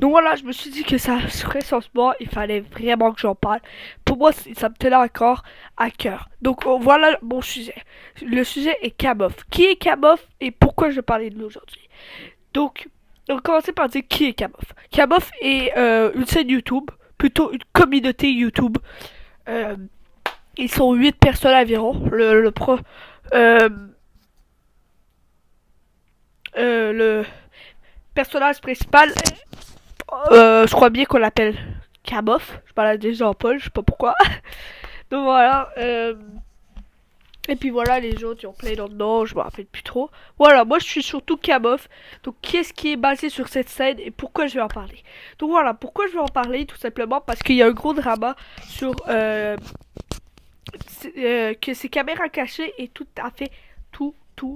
Donc voilà, je me suis dit que ça serait sensiblement, il fallait vraiment que j'en parle. Pour moi, ça me tenait encore à cœur. Donc voilà mon sujet. Le sujet est Kamof. Qui est Kamof et pourquoi je vais parler de lui aujourd'hui? Donc, on va commencer par dire qui est Kamof. Kamof est une chaîne YouTube, plutôt une communauté YouTube. Euh, Ils sont 8 personnes environ. Euh, le personnage principal, je crois bien qu'on l'appelle Kamof. Je parle des Jean-Paul, je sais pas pourquoi. Donc voilà. Et puis voilà, les autres, ils ont plein d'autres noms, je me rappelle plus trop. Voilà, moi je suis surtout Kamof. Donc qu'est-ce qui est basé sur cette scène et pourquoi je vais en parler? Donc voilà, pourquoi je vais en parler? Tout simplement parce qu'il y a un gros drama sur que ces caméras cachées est tout à fait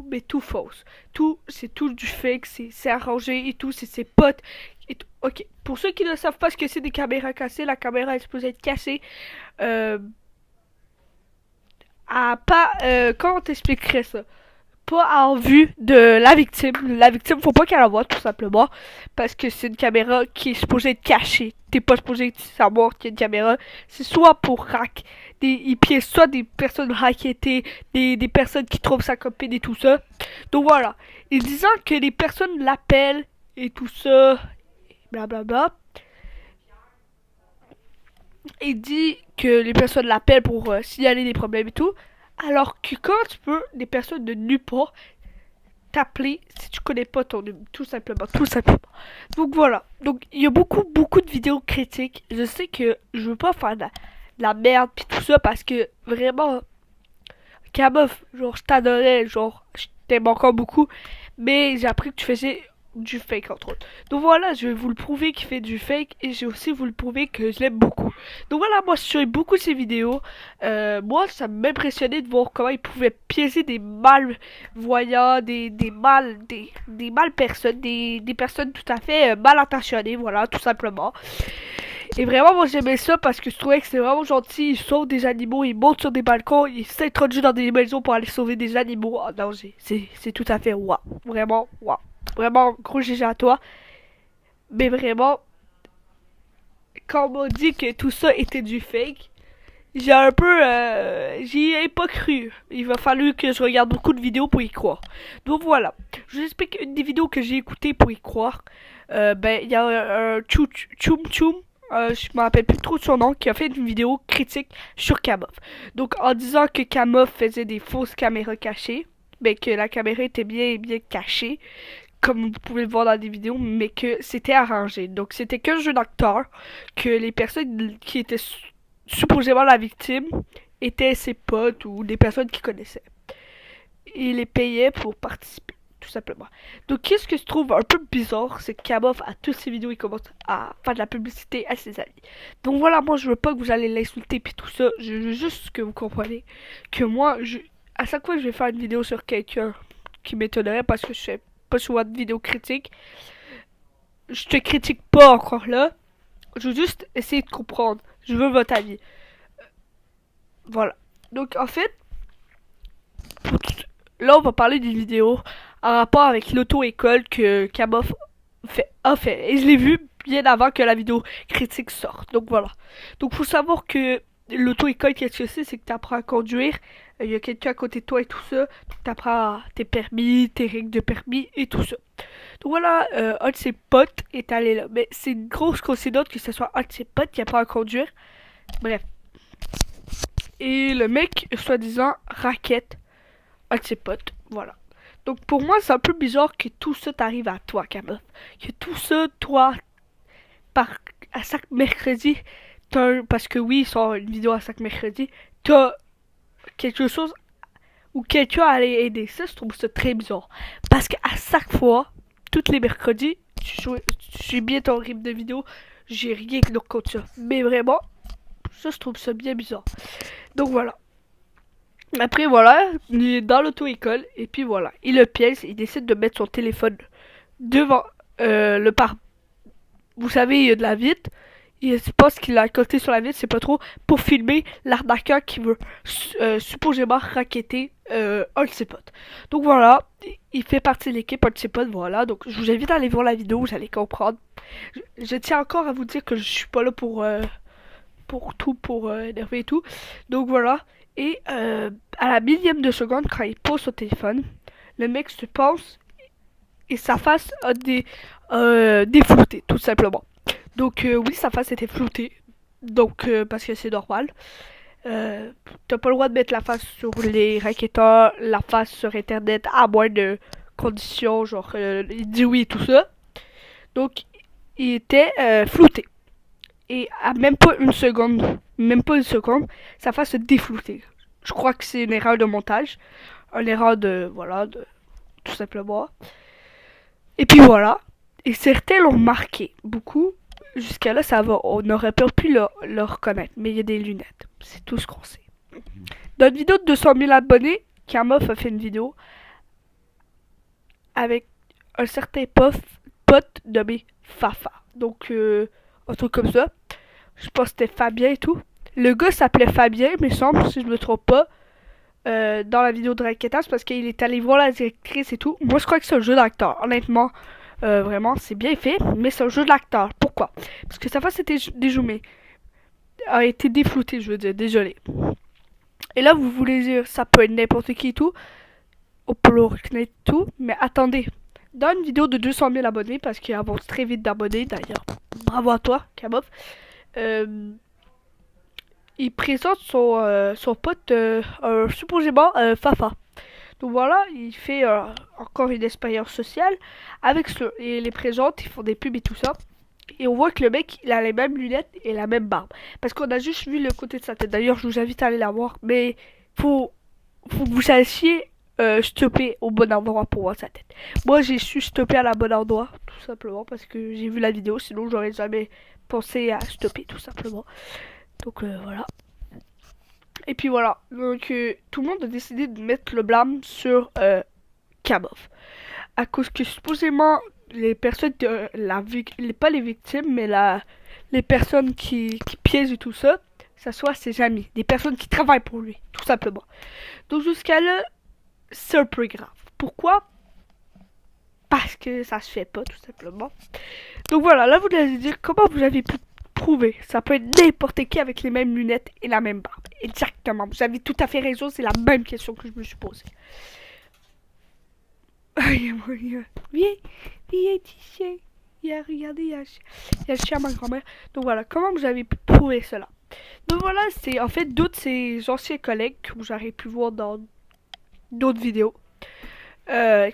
mais tout fausse. Tout, c'est tout du fake, c'est arrangé et tout, c'est ses potes et tout. Ok, pour ceux qui ne savent pas ce que c'est des caméras cachées, la caméra est supposée être cachée. Euh, à pas, comment on t'expliquerait ça? Pas en vue de la victime. La victime, faut pas qu'elle la voie, tout simplement. Parce que c'est une caméra qui est supposée être cachée. T'es pas supposé savoir qu'il y a une caméra. C'est soit pour hack. Ils piègent soit des personnes racketées, des personnes qui trouvent sa copine et tout ça. Donc voilà. Et disant que les personnes l'appellent et tout ça, blablabla. Il dit que les personnes l'appellent pour signaler des problèmes et tout. Alors que quand tu peux, des personnes de nulle part t'appeler si tu connais pas ton numéro, tout simplement, tout simplement. Donc voilà. Donc il y a beaucoup de vidéos critiques. Je sais que je veux pas faire de la merde puis tout ça parce que vraiment, Kamof, genre je t'adorais, genre je t'aime encore beaucoup, mais j'ai appris que tu faisais du fake entre autres. Donc voilà, je vais vous le prouver qu'il fait du fake et j'ai aussi vous le prouver que je l'aime beaucoup. Donc voilà, moi je suis beaucoup ses vidéos. Moi ça m'impressionnait de voir comment il pouvait piéger des malvoyants, des mal personnes, des personnes tout à fait mal intentionnées, voilà, tout simplement. Et vraiment, moi j'aimais ça parce que je trouvais que c'est vraiment gentil. Il sauve des animaux, il monte sur des balcons, il s'introduit dans des maisons pour aller sauver des animaux en danger. C'est tout à fait waouh. Vraiment, waouh. Vraiment, gros GG à toi. Mais vraiment, quand on m'a dit que tout ça était du fake, j'ai un peu. J'y ai pas cru. Il va falloir que je regarde beaucoup de vidéos pour y croire. Donc voilà. Je vous explique une des vidéos que j'ai écoutées pour y croire. Ben, il y a un Choum Choum. Je me rappelle plus trop de son nom, qui a fait une vidéo critique sur Kamof. Donc en disant que Kamof faisait des fausses caméras cachées, mais que la caméra était bien cachée, comme vous pouvez le voir dans des vidéos, mais que c'était arrangé. Donc c'était qu'un jeu d'acteur, que les personnes qui étaient supposément la victime étaient ses potes ou des personnes qu'il connaissait. Il les payait pour participer, tout simplement. Donc qu'est-ce que je trouve un peu bizarre, c'est que Kamof, à toutes ses vidéos, il commence à faire de la publicité à ses amis. Donc voilà, moi je veux pas que vous allez l'insulter puis tout ça, je veux juste que vous compreniez que moi, à chaque fois que je vais faire une vidéo sur quelqu'un qui m'étonnerait parce que je fais pas souvent de vidéos critiques, je te critique pas encore là, je veux juste essayer de comprendre, je veux votre avis. Voilà. Donc en fait, là on va parler d'une vidéo en rapport avec l'auto-école que Kamof a fait. Et je l'ai vu bien avant que la vidéo critique sorte. Donc voilà. Donc faut savoir que l'auto-école, qu'est-ce que c'est? C'est que tu apprends à conduire. Il y a quelqu'un à côté de toi et tout ça. Tu apprends tes permis, tes règles de permis et tout ça. Donc voilà, un de ses potes est allé là. Mais c'est une grosse coïncidence que ce soit un de ses potes qui apprend à conduire. Bref. Et le mec, soi-disant, raquette un de ses potes. Voilà. Donc pour moi, c'est un peu bizarre que tout ça t'arrive à toi, Kamof. Que tout ça, toi, par, à chaque mercredi, parce que oui, il sort une vidéo à chaque mercredi, t'as quelque chose où quelqu'un allait aider. Ça, je trouve ça très bizarre. Parce qu'à chaque fois, tous les mercredis, tu suis bien ton rythme de vidéo, j'ai rien contre ça. Mais vraiment, ça, je trouve ça bien bizarre. Donc voilà. Après, voilà, il est dans l'auto-école, et puis voilà, il le piège, il décide de mettre son téléphone devant le pare. Vous savez, il y a de la vitre, il pense qu'il a côté sur la vitre, c'est pas trop, pour filmer l'arnaqueur qui veut supposément racketter un de ses potes. Donc voilà, il fait partie de l'équipe, un de ses potes, voilà. Donc je vous invite à aller voir la vidéo, vous allez comprendre. Je tiens encore à vous dire que je suis pas là pour énerver et tout. Donc voilà. Et à la millième de seconde, quand il pose son téléphone, le mec se pense et sa face a déflouté, tout simplement. Donc oui, sa face était floutée. Donc parce que c'est normal. T'as pas le droit de mettre la face sur les racketeurs, la face sur internet, à moins de conditions, genre il dit oui et tout ça. Donc il était flouté. Et à même pas une seconde, sa face se défloutait. Je crois que c'est une erreur de montage. Une erreur tout simplement. Et puis voilà. Et certains l'ont marqué beaucoup. Jusqu'à là, ça va. On aurait pas pu le reconnaître. Mais il y a des lunettes. C'est tout ce qu'on sait. Dans une vidéo de 200 000 abonnés, Kamof a fait une vidéo avec un certain pote nommé Fafa. Donc, un truc comme ça. Je pense que c'était Fabien et tout. Le gars s'appelait Fabien, mais semble, si je me trompe pas, dans la vidéo de Raquetas, parce qu'il est allé voir la directrice et tout. Moi, je crois que c'est un jeu d'acteur. Honnêtement, vraiment, c'est bien fait, mais c'est un jeu d'acteur. Pourquoi? Parce que sa face était dézoomée. A été défloutée, je veux dire, désolé. Et là, vous voulez dire, ça peut être n'importe qui et tout. On peut le reconnaître tout, mais attendez. Dans une vidéo de 200 000 abonnés, parce qu'il avance très vite d'abonnés d'ailleurs. Bravo à toi, Kamof. Il présente son pote, supposément Fafa. Donc voilà, il fait encore une expérience sociale avec ceux. Et il les présente, ils font des pubs et tout ça. Et on voit que le mec, il a les mêmes lunettes et la même barbe. Parce qu'on a juste vu le côté de sa tête. D'ailleurs, je vous invite à aller la voir. Mais faut, faut que vous sachiez stopper au bon endroit pour voir sa tête. Moi, j'ai su stopper à la bonne endroit, tout simplement. Parce que j'ai vu la vidéo. Sinon, j'aurais jamais pensé à stopper, tout simplement. Donc voilà. Et puis voilà. Donc tout le monde a décidé de mettre le blâme sur Kamof. À cause que supposément les personnes, pas les victimes, mais les personnes qui piègent et tout ça, ça soit ses amis, des personnes qui travaillent pour lui, tout simplement. Donc jusqu'à là, c'est un peu grave. Pourquoi? Parce que ça se fait pas, tout simplement. Donc voilà, là vous allez dire comment vous avez pu prouver. Ça peut être n'importe qui avec les mêmes lunettes et la même barbe. Exactement, vous avez tout à fait raison, c'est la même question que je me suis posée. Viens, viens ici. Regardez, il y a le chien à ma grand-mère. Donc voilà, comment vous avez pu prouver cela? Donc voilà, c'est en fait d'autres de ses anciens collègues que vous aurez pu voir dans d'autres vidéos.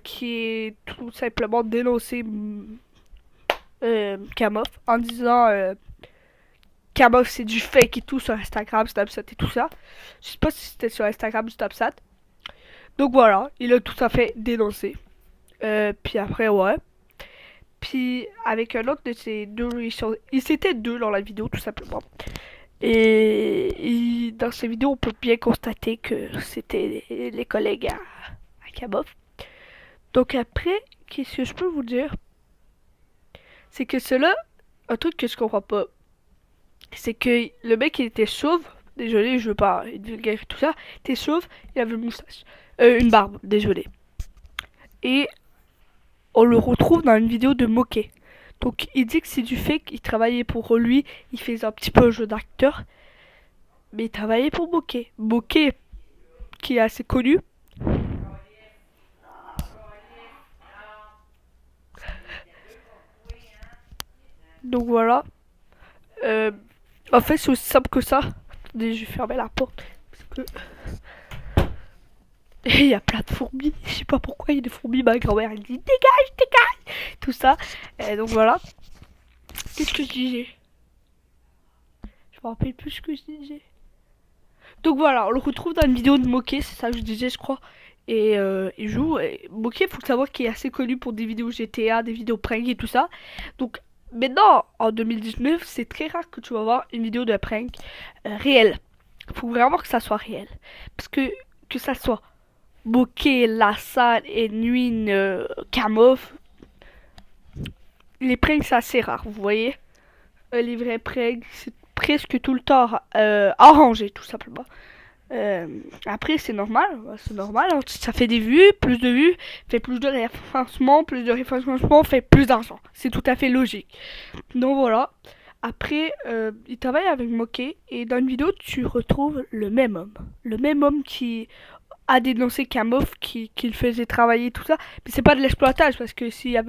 Qui est tout simplement dénoncé Kamof en disant Kamof c'est du fake et tout sur Instagram, Snapchat et tout ça. Je sais pas si c'était sur Instagram ou Snapchat. Donc voilà, il a tout à fait dénoncé. Puis après, ouais. Puis avec un autre de ces deux, ils s'étaient deux dans la vidéo tout simplement. Et dans ces vidéos, on peut bien constater que c'était les collègues à Kamof. Donc après, qu'est-ce que je peux vous dire? C'est que cela, un truc que je comprends pas, c'est que le mec il était chauve. Désolé, je veux pas être vulgaire et tout ça. Il était chauve, il avait une moustache. Une barbe, désolé. Et on le retrouve dans une vidéo de Moquet. Donc il dit que c'est du fake, il travaillait pour lui, il faisait un petit peu un jeu d'acteur. Mais il travaillait pour Moquet. Moquet, qui est assez connu. Donc voilà. En fait, c'est aussi simple que ça. Attendez, je vais fermer la porte. Parce que... Et il y a plein de fourmis. Je sais pas pourquoi il y a des fourmis. Ma grand-mère, elle dit dégage, dégage. Tout ça. Et donc voilà. Qu'est-ce que je disais? Je me rappelle plus ce que je disais. Donc voilà, on le retrouve dans une vidéo de Moquet, c'est ça que je disais, je crois. Et il joue. Et Moquet, faut savoir qu'il est assez connu pour des vidéos GTA, des vidéos prank et tout ça. Donc maintenant, en 2019, c'est très rare que tu vas voir une vidéo de prank réelle. Faut vraiment que ça soit réel. Parce que ça soit Moquet, Lassade et Nuin Kamof, les pranks c'est assez rare, vous voyez. Les vrais pranks, c'est presque tout le temps arrangé, tout simplement. Après, c'est normal, hein. Ça fait des vues, plus de vues, fait plus de référencement, fait plus d'argent. C'est tout à fait logique. Donc voilà. Après, il travaille avec Moquet et dans une vidéo, tu retrouves le même homme. Le même homme qui a dénoncé Kamov, qui le faisait travailler, tout ça. Mais c'est pas de l'exploitage parce que s'il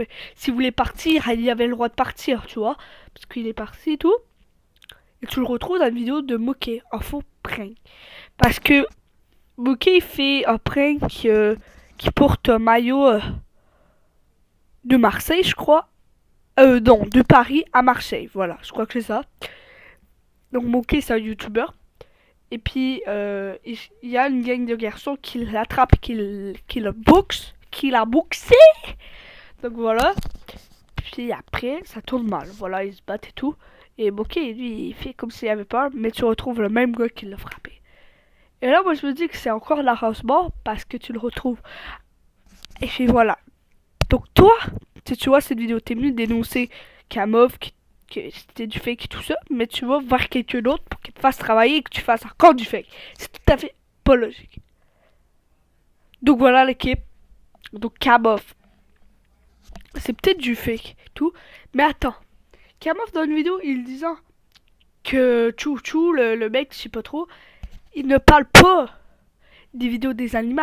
voulait partir, il avait le droit de partir, tu vois. Parce qu'il est parti et tout. Et tu le retrouves dans une vidéo de Moquet en faux prank. Parce que Moquet fait un prank qui porte un maillot de Marseille, je crois. Non, de Paris à Marseille. Voilà, je crois que c'est ça. Donc Moquet, c'est un YouTuber. Et puis, il y a une gang de garçons qui l'attrape, qui le boxe, qui l'a boxé. Donc voilà. Puis après, ça tourne mal. Voilà, ils se battent et tout. Et Moquet, lui, il fait comme s'il avait peur, mais tu retrouves le même gars qui l'a frappé. Et là, moi, je me dis que c'est encore l'arrangement parce que tu le retrouves. Et puis voilà. Donc toi, si tu vois cette vidéo, t'es venu dénoncer Kamov, que c'était du fake et tout ça, mais tu vas voir quelqu'un d'autre pour qu'il te fasse travailler et que tu fasses encore du fake. C'est tout à fait pas logique. Donc voilà l'équipe. Donc Kamov. C'est peut-être du fake, tout. Mais attends. Kamov dans une vidéo, il disant que Chou, le mec, je sais pas trop, il ne parle pas des vidéos des animaux.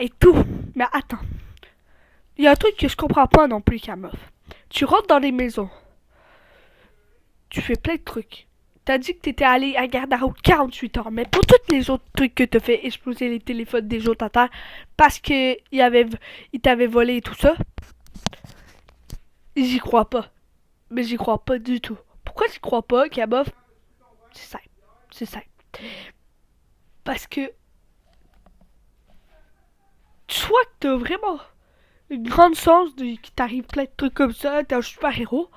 Et tout. Mais attends. Il y a un truc que je comprends pas non plus, Kamov. Tu rentres dans les maisons. Tu fais plein de trucs. T'as dit que t'étais allé à garde à 48 heures, mais pour tous les autres trucs que t'as fait exploser les téléphones des autres à terre parce que il t'avait volé et tout ça, j'y crois pas. Mais j'y crois pas du tout. Pourquoi j'y crois pas, Kamov? C'est simple. C'est simple. Parce que soit que t'as vraiment une grande chance qu'il t'arrive plein de trucs comme ça, t'es un super héros,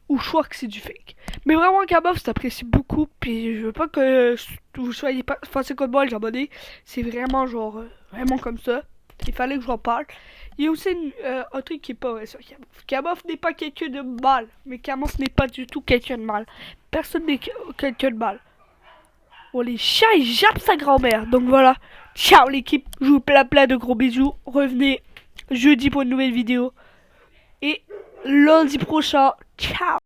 ou je crois que c'est du fake. Mais vraiment, Kamov, je t'apprécie beaucoup, puis je veux pas que vous soyez pas fâchés contre moi, les abonnés. C'est vraiment genre, vraiment comme ça. Il fallait que j'en parle. Il y a aussi un truc qui est pas vrai sur Kamov. Kamov n'est pas quelqu'un de mal, mais Kamov n'est pas du tout quelqu'un de mal. Personne n'est quelqu'un de mal. Bon, les chats, ils jappent sa grand-mère. Donc voilà. Ciao l'équipe, je vous plein de gros bisous. Revenez jeudi pour une nouvelle vidéo. Et lundi prochain, ciao.